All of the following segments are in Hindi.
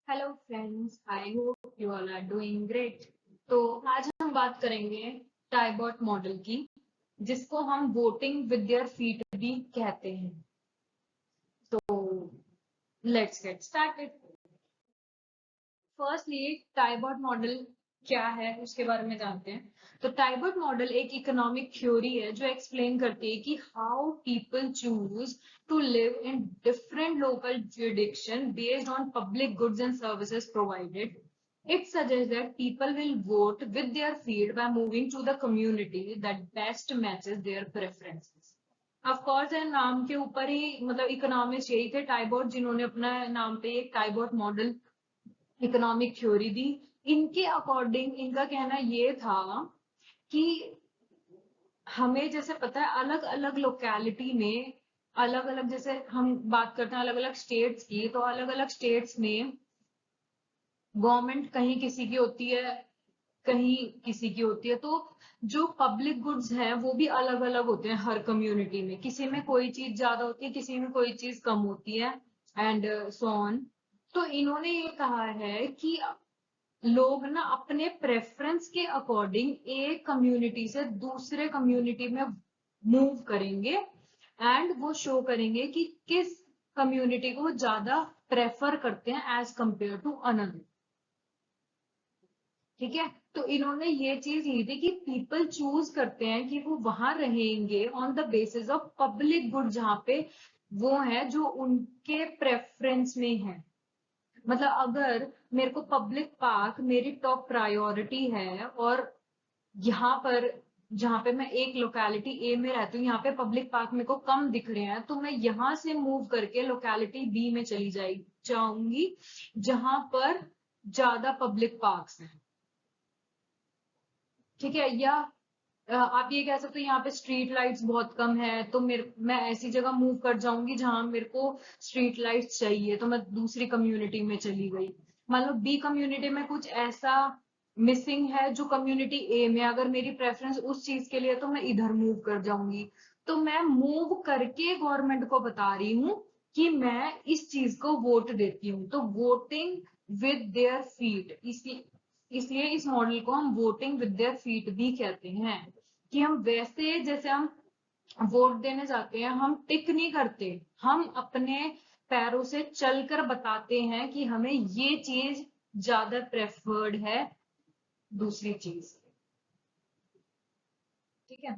Hello friends, I hope you all are doing great. तो आज हम बात करेंगे टाइबॉट मॉडल की, जिसको हम वोटिंग विद देयर फीट भी कहते हैं। तो let's get started. Firstly Tiebout model क्या है उसके बारे में जानते हैं। तो टाइबॉट मॉडल एक इकोनॉमिक थ्योरी है जो एक्सप्लेन करती है कि how people choose to live in different local jurisdiction based on public goods and services provided. It suggests that people will vote with their feet by moving to the community that best matches their preferences. Of course, नाम के ऊपर ही मतलब इकोनॉमिक्स यही थे टाइबॉट, जिन्होंने अपना नाम पे एक टाइबॉट मॉडल इकोनॉमिक थ्योरी दी। इनके अकॉर्डिंग इनका कहना ये था कि हमें जैसे पता है अलग अलग लोकेलिटी में अलग अलग, जैसे हम बात करते हैं अलग अलग स्टेट्स की, तो अलग अलग स्टेट्स में गवर्नमेंट कहीं किसी की होती है, कहीं किसी की होती है। तो जो पब्लिक गुड्स हैं वो भी अलग अलग होते हैं हर कम्युनिटी में। किसी में कोई चीज ज्यादा होती है, किसी में कोई चीज कम होती है, एंड सो ऑन। तो इन्होंने ये कहा है कि लोग ना अपने प्रेफरेंस के अकॉर्डिंग एक कम्युनिटी से दूसरे कम्युनिटी में मूव करेंगे, एंड वो शो करेंगे कि किस कम्युनिटी को वो ज्यादा प्रेफर करते हैं एज कंपेयर टू अनदर। ठीक है, तो इन्होंने ये चीज ली थी कि पीपल चूज करते हैं कि वो वहां रहेंगे on the basis of public good, जहां पे वो है जो उनके प्रेफरेंस में है। मतलब अगर मेरे को पब्लिक पार्क मेरी टॉप प्रायोरिटी है, और यहाँ पर जहाँ पे मैं एक लोकेलिटी ए में रहती हूँ यहाँ पे पब्लिक पार्क मेरे को कम दिख रहे हैं, तो मैं यहाँ से मूव करके लोकेलिटी बी में चली जाऊंगी जहां पर ज्यादा पब्लिक पार्क्स हैं। ठीक है, या आप ये कह सकते हो यहाँ पे स्ट्रीट लाइट्स बहुत कम है, तो मैं ऐसी जगह मूव कर जाऊंगी जहां मेरे को स्ट्रीट लाइट्स चाहिए, तो मैं दूसरी कम्युनिटी में चली गई। मान लो बी कम्युनिटी में कुछ ऐसा मिसिंग है जो कम्युनिटी ए में, अगर मेरी प्रेफरेंस उस चीज के लिए, तो मैं इधर मूव कर जाऊंगी। तो मैं मूव करके गवर्नमेंट को बता रही हूँ कि मैं इस चीज को वोट देती हूँ। तो वोटिंग विद देयर फीट, इसलिए इस मॉडल को हम वोटिंग विद देयर फीट भी कहते हैं। कि हम वैसे जैसे हम वोट देने जाते हैं, हम टिक नहीं करते, हम अपने पैरों से चलकर बताते हैं कि हमें ये चीज ज्यादा प्रेफर्ड है दूसरी चीज। ठीक है,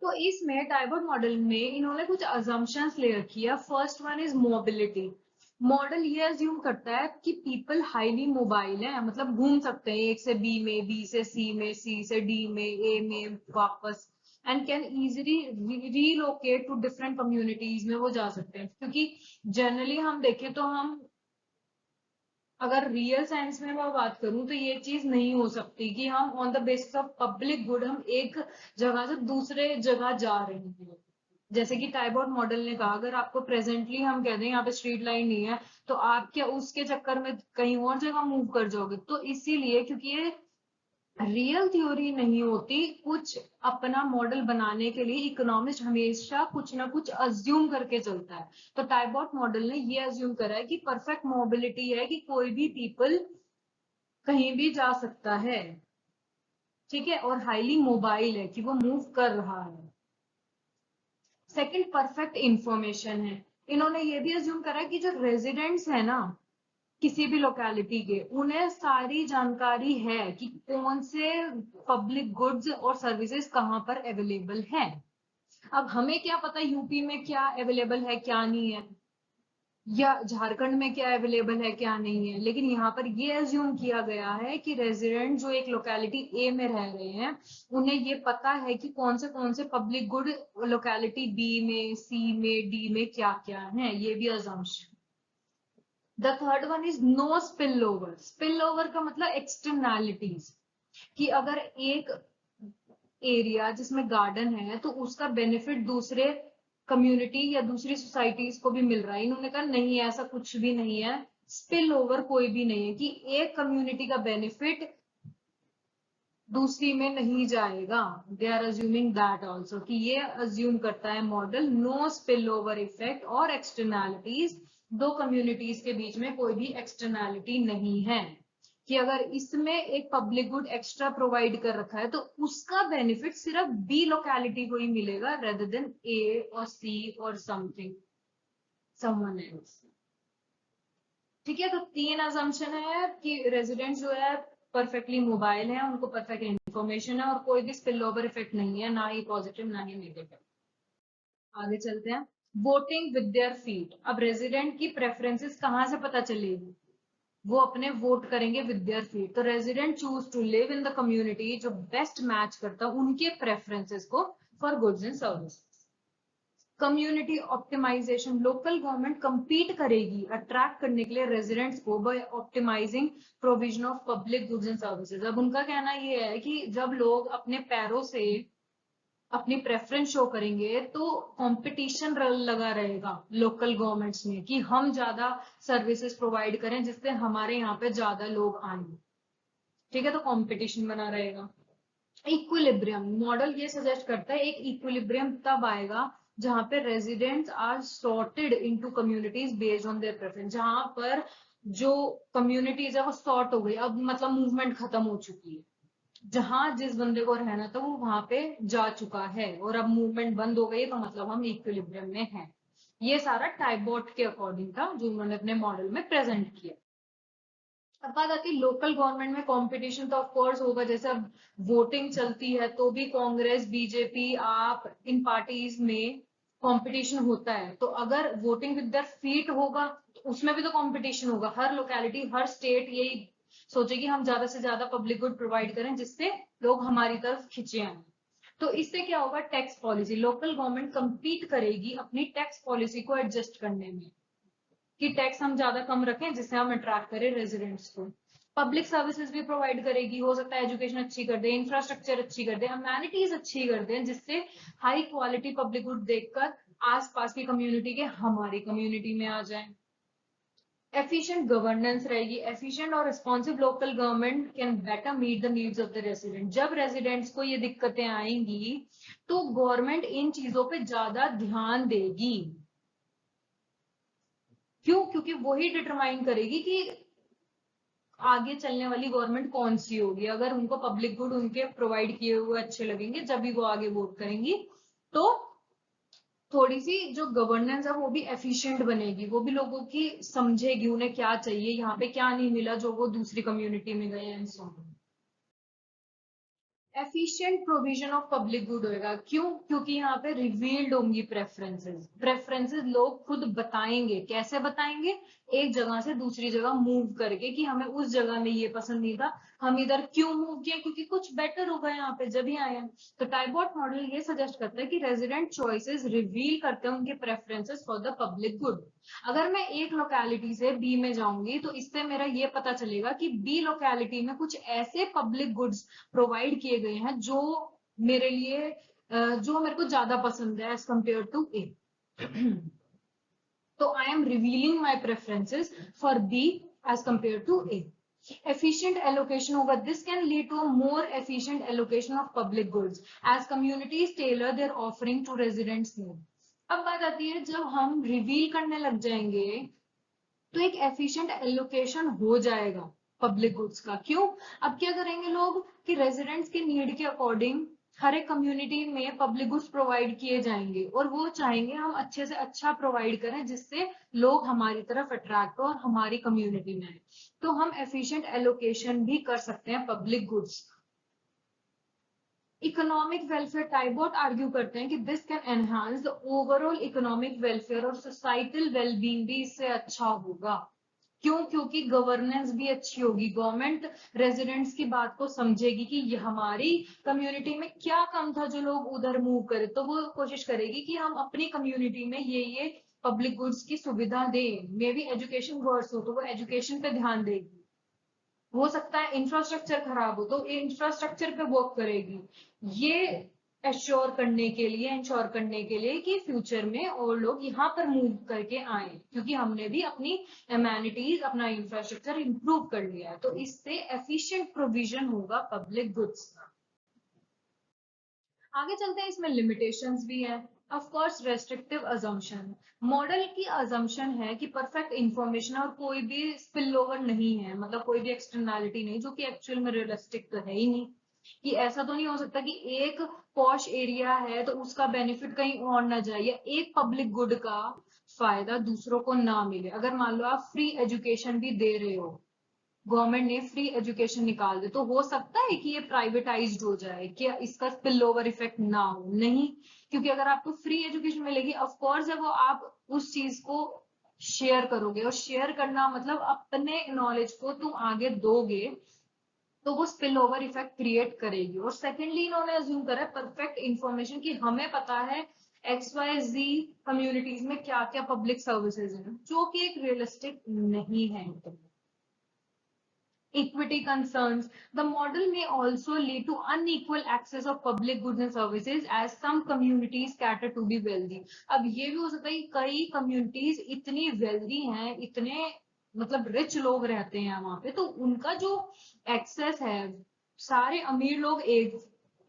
तो इसमें टाइबॉट मॉडल में इन्होंने कुछ अजम्पशंस ले रखी है। First one is mobility. Model ये अज्यूम करता है कि पीपल हाईली मोबाइल है, मतलब घूम सकते हैं एक से बी में, बी से सी में, सी से डी में, ए में वापस, and can easily relocate to different communities में वो जा सकते हैं। क्योंकि जनरली हम देखें तो हम अगर रियल साइंस में मैं बात करूं तो ये चीज नहीं हो सकती कि हम on the basis of public good हम एक जगह से दूसरे जगह जा रहे हैं। जैसे कि टाइबॉट मॉडल ने कहा, अगर आपको प्रेजेंटली हम कह दें यहाँ पे स्ट्रीट लाइन नहीं है, तो आप क्या उसके चक्कर में कहीं और जगह मूव कर जाओगे? तो इसीलिए, क्योंकि ये रियल थ्योरी नहीं होती, कुछ अपना मॉडल बनाने के लिए इकोनॉमिस्ट हमेशा कुछ ना कुछ अज्यूम करके चलता है। तो टाइबॉट मॉडल ने ये अज्यूम करा है कि परफेक्ट मोबिलिटी है, कि कोई भी पीपल कहीं भी जा सकता है। ठीक है, और हाईली मोबाइल है कि वो मूव कर रहा है। सेकंड, परफेक्ट इंफॉर्मेशन है। इन्होंने ये भी अज्यूम करा है कि जो रेजिडेंट्स है ना किसी भी लोकेलिटी के, उन्हें सारी जानकारी है कि कौन से पब्लिक गुड्स और सर्विसेज कहाँ पर अवेलेबल है। अब हमें क्या पता यूपी में क्या अवेलेबल है क्या नहीं है, या झारखंड में क्या अवेलेबल है क्या नहीं है, लेकिन यहाँ पर ये अज्यूम किया गया है कि रेजिडेंट जो एक लोकेलिटी ए में रह रहे हैं, उन्हें ये पता है कि कौन से पब्लिक गुड लोकेलिटी बी में, सी में, डी में क्या क्या है। ये भी assumption. The third one is no spill over. Spill over का मतलब एक्सटर्नैलिटीज, कि अगर एक एरिया जिसमें गार्डन है तो उसका बेनिफिट दूसरे कम्युनिटी या दूसरी सोसाइटीज को भी मिल रहा है। इन्होंने कहा नहीं, ऐसा कुछ भी नहीं है, स्पिल ओवर कोई भी नहीं है, कि एक कम्युनिटी का बेनिफिट दूसरी में नहीं जाएगा। They are assuming that also, कि ये अज्यूम करता है model no spill over effect और एक्सटर्नैलिटीज दो कम्युनिटीज के बीच में कोई भी एक्सटर्नैलिटी नहीं है, कि अगर इसमें एक पब्लिक गुड एक्स्ट्रा प्रोवाइड कर रखा है तो उसका बेनिफिट सिर्फ बी लोकेलिटी को ही मिलेगा रेदर देन ए और सी और समथिंग समवन एल्स। ठीक है, तो तीन अजम्पशन है कि रेजिडेंट जो है परफेक्टली मोबाइल है, उनको परफेक्ट इंफॉर्मेशन है और कोई भी स्पिल ओवर इफेक्ट नहीं है, ना ही पॉजिटिव ना ही नेगेटिव। आगे चलते हैं, वोटिंग विद देयर फीट। अब रेजिडेंट की प्रेफरेंसेस कहाँ से पता चलेगी? वो अपने वोट करेंगे विद देयर फीट। तो resident choose to live in the community जो बेस्ट मैच करता है उनके प्रेफरेंसेस को for goods and services. Community optimization, local government compete करेगी अट्रैक्ट करने के लिए रेजिडेंट्स को by optimizing provision of public goods and services. अब उनका कहना ये है कि जब लोग अपने पैरों से अपनी प्रेफरेंस शो करेंगे तो कंपटीशन लगा रहेगा लोकल गवर्नमेंट्स में कि हम ज्यादा सर्विसेज प्रोवाइड करें जिससे हमारे यहाँ पे ज्यादा लोग आए। ठीक है, तो कंपटीशन बना रहेगा। इक्विलिब्रियम मॉडल ये सजेस्ट करता है एक इक्विलिब्रियम तब आएगा जहां पे residents are sorted into communities based on their preference, जहां पर जो कम्युनिटीज है वो सॉर्ट हो गई, अब मतलब मूवमेंट खत्म हो चुकी है, जहां जिस बंदे को रहना था वो वहां पे जा चुका है और अब मूवमेंट बंद हो गई, तो मतलब हम इक्विलिब्रियम में हैं। ये सारा टाइबॉट के अकॉर्डिंग था जो उन्होंने अपने मॉडल में प्रेजेंट किया। अब बात आती है लोकल गवर्नमेंट में कंपटीशन तो ऑफ कोर्स होगा, जैसे अब वोटिंग चलती है तो भी कांग्रेस बीजेपी आप इन पार्टीज में कंपटीशन होता है, तो अगर वोटिंग विद देयर फीट होगा तो उसमें भी तो कंपटीशन होगा। हर लोकेलिटी हर स्टेट यही सोचे कि हम ज्यादा से ज्यादा पब्लिक गुड प्रोवाइड करें जिससे लोग हमारी तरफ खिंचे आए। तो इससे क्या होगा, tax policy, local government compete करेगी अपनी टैक्स पॉलिसी को एडजस्ट करने में कि टैक्स हम ज्यादा कम रखें जिससे हम अट्रैक्ट करें रेजिडेंट्स को। पब्लिक सर्विसेज भी प्रोवाइड करेगी, हो सकता है एजुकेशन अच्छी कर दे, इंफ्रास्ट्रक्चर अच्छी कर दे, अमेनिटीज अच्छी कर दे जिससे हाई क्वालिटी पब्लिक गुड देखकर आसपास की कम्युनिटी के हमारी कम्युनिटी में आ जाए। एफिशिएंट गवर्नेंस रहेगी, एफिशिएंट और responsive local government can better meet the needs of the resident. जब रेजिडेंट्स को ये दिक्कतें आएंगी तो गवर्नमेंट इन चीजों पे ज्यादा ध्यान देगी। क्यों? क्योंकि वही डिटरमाइन करेगी कि आगे चलने वाली गवर्नमेंट कौन सी होगी। अगर उनको पब्लिक गुड उनके प्रोवाइड किए हुए अच्छे लगेंगे जब भी वो आगे वोट करेंगी, तो थोड़ी सी जो गवर्नेंस है वो भी एफिशिएंट बनेगी, वो भी लोगों की समझेगी उन्हें क्या चाहिए, यहाँ पे क्या नहीं मिला जो वो दूसरी कम्युनिटी में गए and so on. Efficient provision of public good होएगा। क्यों? क्योंकि यहाँ पे रिवील्ड होंगी प्रेफरेंसेस। प्रेफरेंसेस लोग खुद बताएंगे। कैसे बताएंगे? एक जगह से दूसरी जगह मूव करके कि हमें उस जगह में ये पसंद नहीं था, हम इधर क्यों मूव किए, क्योंकि कुछ बेटर होगा यहाँ पे जब ही आए हैं। तो टाइबॉट मॉडल ये सजेस्ट करता है कि रेजिडेंट चॉइसेस रिवील करते हैं उनके preferences for the public good. अगर मैं एक लोकेलिटी से बी में जाऊंगी तो इससे मेरा ये पता चलेगा कि बी लोकेलिटी में कुछ ऐसे पब्लिक गुड्स प्रोवाइड किए गए हैं जो मेरे लिए जो मेरे को ज्यादा पसंद है एज कम्पेयर टू ए। तो I am revealing my preferences for B as compare to A. Efficient allocation होगा, this can lead to more efficient allocation of public goods as communities tailor their offering to residents need. अब बात आती है जब हम रिवील करने लग जाएंगे तो एक एफिशिएंट एलोकेशन हो जाएगा पब्लिक गुड्स का। क्यों? अब क्या करेंगे लोग कि रेजिडेंट्स के नीड के अकॉर्डिंग हर एक कम्युनिटी में पब्लिक गुड्स प्रोवाइड किए जाएंगे और वो चाहेंगे हम अच्छे से अच्छा प्रोवाइड करें जिससे लोग हमारी तरफ अट्रैक्ट हो और हमारी कम्युनिटी में आए। तो हम एफिशिएंट एलोकेशन भी कर सकते हैं public goods. Economic welfare, Tiebout argue करते हैं कि this can enhance the overall economic welfare और सोसाइटल वेलबींग भी इससे अच्छा होगा। क्यों? क्योंकि गवर्नेंस भी अच्छी होगी, गवर्नमेंट रेजिडेंट्स की बात को समझेगी कि ये हमारी कम्युनिटी में क्या कम था जो लोग उधर मूव करे, तो वो कोशिश करेगी कि हम अपनी कम्युनिटी में ये पब्लिक गुड्स की सुविधा दें। मे बी एजुकेशन वर्स हो तो वो एजुकेशन पे ध्यान देगी। हो सकता है इंफ्रास्ट्रक्चर खराब हो तो इंफ्रास्ट्रक्चर पे वर्क करेगी, ये इंश्योर करने के लिए कि फ्यूचर में और लोग यहाँ पर मूव करके आए, क्योंकि हमने भी अपनी एमेनिटीज अपना इंफ्रास्ट्रक्चर इंप्रूव कर लिया है। तो इससे एफिशिएंट प्रोविजन होगा पब्लिक गुड्स का। आगे चलते हैं, इसमें लिमिटेशंस भी है। Of course restrictive assumption, model की अजम्पशन है कि परफेक्ट इंफॉर्मेशन और कोई भी स्पिल ओवर नहीं है, मतलब कोई भी एक्सटर्नैलिटी नहीं, जो कि एक्चुअल में रियलिस्टिक तो है ही नहीं। कि ऐसा तो नहीं हो सकता कि एक पॉश एरिया है तो उसका बेनिफिट कहीं और ना जाए, या एक पब्लिक गुड का फायदा दूसरों को ना मिले। अगर मान लो आप फ्री एजुकेशन भी दे रहे हो, गवर्नमेंट ने फ्री एजुकेशन निकाल दे, तो हो सकता है कि ये प्राइवेटाइज्ड हो जाए, कि इसका स्पिल ओवर इफेक्ट ना हो? नहीं, क्योंकि अगर आपको फ्री एजुकेशन मिलेगी, ऑफ कोर्स जब वो आप उस चीज को शेयर करोगे, और शेयर करना मतलब अपने नॉलेज को तुम आगे दोगे, तो वो स्पिल ओवर इफेक्ट क्रिएट करेगी। और सेकेंडली इन्होंने अज्यूम करा है परफेक्ट इंफॉर्मेशन, कि हमें पता है XYZ कम्युनिटीज में क्या क्या पब्लिक सर्विसेज हैं, जो कि एक रियलिस्टिक नहीं है। Equity concerns. The model may also lead to unequal access of public goods and services as some communities cater to be wealthy. अब ये भी हो सकता है कि कई communities इतनी wealthy हैं, इतने मतलब rich लोग रहते हैं वहां पे, तो उनका जो access है, सारे अमीर लोग एक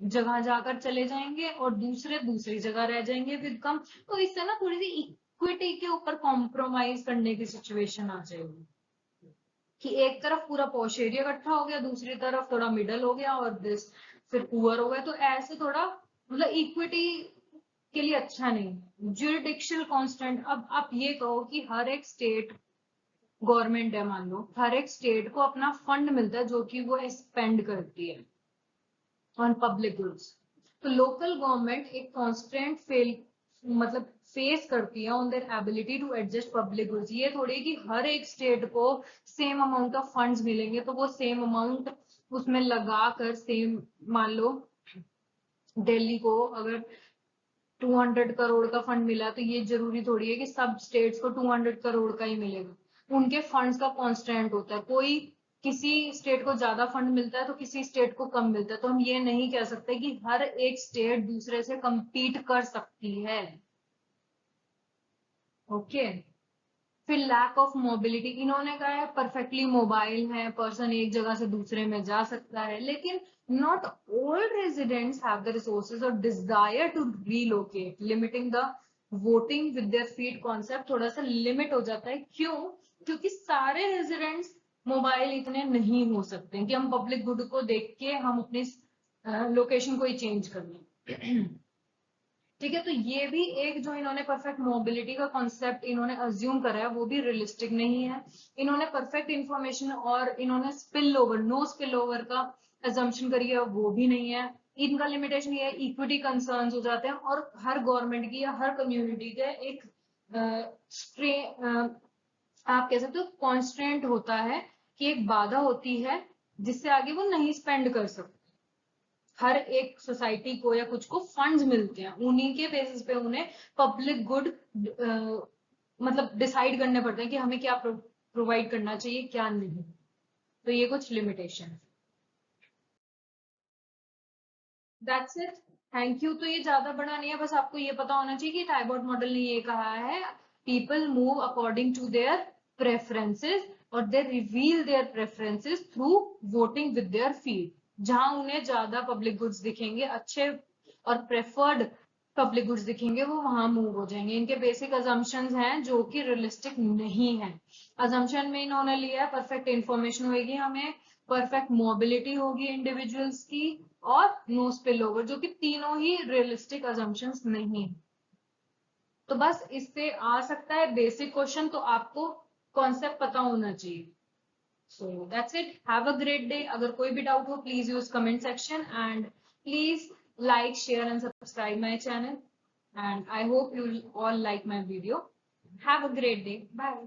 जगह जाकर चले जाएंगे और दूसरे दूसरी जगह रह जाएंगे विद कम। तो इससे ना थोड़ी सी इक्विटी के ऊपर कॉम्प्रोमाइज करने की सिचुएशन आ जाएगी, कि एक तरफ पूरा पॉश एरिया इकट्ठा हो गया, दूसरी तरफ थोड़ा मिडल हो गया, और दिस फिर पुअर हो गया। तो ऐसे थोड़ा मतलब इक्विटी के लिए अच्छा नहीं। ज्यूरिडिक्शनल कांस्टेंट, अब आप ये कहो कि हर एक स्टेट गवर्नमेंट है, मान लो हर एक स्टेट को अपना फंड मिलता है जो कि वो स्पेंड करती है ऑन पब्लिक गुड्स। तो लोकल गवर्नमेंट एक कॉन्स्टेंट फेल मतलब फेस करती है on their ability to adjust public goods. ये थोड़ी कि हर एक स्टेट को सेम अमाउंट ऑफ फंड्स मिलेंगे तो वो सेम अमाउंट उसमें लगा कर सेम, मान लो दिल्ली को अगर 200 करोड़ का फंड मिला, तो ये जरूरी थोड़ी है कि सब स्टेट्स को 200 करोड़ का ही मिलेगा। उनके फंड्स का कॉन्स्टेंट होता है, कोई किसी स्टेट को ज्यादा फंड मिलता है तो किसी स्टेट को कम मिलता है। तो हम ये नहीं कह सकते कि हर एक स्टेट दूसरे से compete कर सकती है। ओके, फिर लैक ऑफ मोबिलिटी, इन्होंने कहा है परफेक्टली मोबाइल है, पर्सन एक जगह से दूसरे में जा सकता है, लेकिन not all residents have the resources और desire to relocate, limiting the voting with their feet concept थोड़ा सा लिमिट हो जाता है। क्यों? क्योंकि सारे रेजिडेंट्स मोबाइल इतने नहीं हो सकते कि हम पब्लिक गुड को देख के हम अपनी लोकेशन को ही चेंज कर लें। ठीक है, तो ये भी एक जो इन्होंने परफेक्ट मोबिलिटी का कॉन्सेप्ट इन्होंने अज्यूम करा है, वो भी रियलिस्टिक नहीं है। इन्होंने परफेक्ट इंफॉर्मेशन और इन्होंने spill over, no spill over का अजम्पशन करी है, वो भी नहीं है। इनका लिमिटेशन ये है, इक्विटी कंसर्न्स हो जाते हैं, और हर गवर्नमेंट की या हर कम्युनिटी के एक आप कह सकते हो कॉन्स्टेंट होता है, कि एक बाधा होती है जिससे आगे वो नहीं स्पेंड कर सकते। हर एक सोसाइटी को या कुछ को फंड्स मिलते हैं, उन्हीं के बेसिस पे उन्हें पब्लिक गुड मतलब डिसाइड करने पड़ते हैं कि हमें क्या प्रोवाइड करना चाहिए क्या नहीं। तो ये कुछ limitation. That's it, thank you. तो ये ज्यादा बड़ा नहीं है, बस आपको ये पता होना चाहिए कि टाइबॉट मॉडल ने ये कहा है, people move according to their preferences और they reveal their preferences through voting with their feet. जहां उन्हें ज्यादा पब्लिक गुड्स दिखेंगे, अच्छे और प्रेफर्ड पब्लिक गुड्स दिखेंगे, वो वहां मूव हो जाएंगे। इनके बेसिक अजम्पशंस हैं जो कि रियलिस्टिक नहीं है। अजम्पशन में इन्होंने लिया है परफेक्ट इंफॉर्मेशन होगी हमें, परफेक्ट मोबिलिटी होगी इंडिविजुअल्स की, और नो स्पिल ओवर, जो कि तीनों ही रियलिस्टिक अजम्पशंस नहीं। तो बस इससे आ सकता है बेसिक क्वेश्चन, तो आपको कॉन्सेप्ट पता होना चाहिए। So that's it, have a great day. अगर कोई भी डाउट हो please use comment section, and please like, share and subscribe my channel, and I hope you all like my video. Have a great day. Bye.